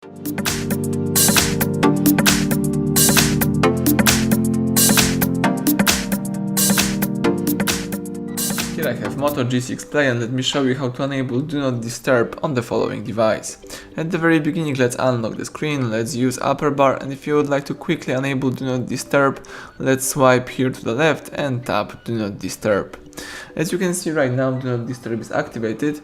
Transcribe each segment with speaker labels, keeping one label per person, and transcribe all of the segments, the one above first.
Speaker 1: Here I have Moto G6 Play, and let me show you how to enable Do Not Disturb on the following device. At the very beginning, let's unlock the screen, let's use upper bar, and if you would like to quickly enable Do Not Disturb, let's swipe here to the left and tap Do Not Disturb. As you can see right now, Do Not Disturb is activated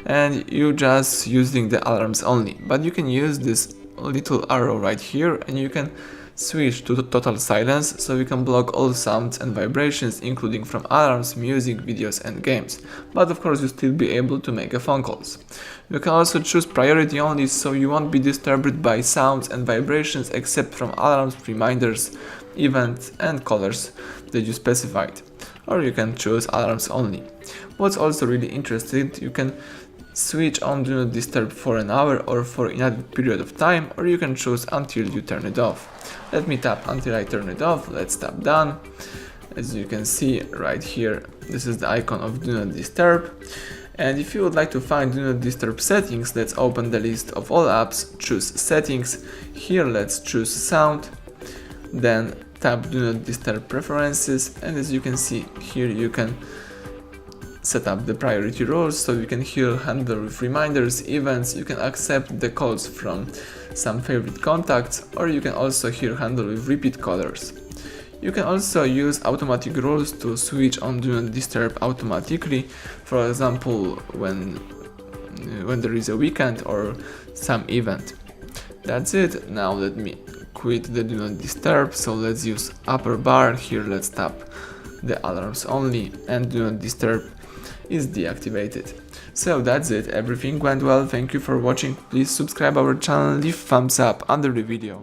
Speaker 1: and you're just using the alarms only, but you can use this little arrow right here and you can switch to total silence, so you can block all sounds and vibrations, including from alarms, music, videos and games, but of course you still be able to make phone calls. You can also choose priority only, so you won't be disturbed by sounds and vibrations except from alarms, reminders, events and colors that you specified. Or you can choose alarms only. What's also really interesting, you can switch on Do Not Disturb for an hour or for another period of time, or you can choose until you turn it off. Let me tap until I turn it off, let's tap done. As you can see right here, this is the icon of Do Not Disturb. And if you would like to find Do Not Disturb settings, let's open the list of all apps, choose settings, here let's choose sound, then tap Do Not Disturb preferences, and as you can see here you can set up the priority roles, so you can here handle with reminders, events, you can accept the calls from some favorite contacts, or you can also here handle with repeat callers. You can also use automatic rules to switch on Do Not Disturb automatically, for example when there is a weekend or some event. That's it. Now let me quit the Do Not Disturb, so let's use upper bar, here let's tap the alarms only and Do Not Disturb is deactivated. So that's it, everything went well, thank you for watching, please subscribe our channel, leave thumbs up under the video.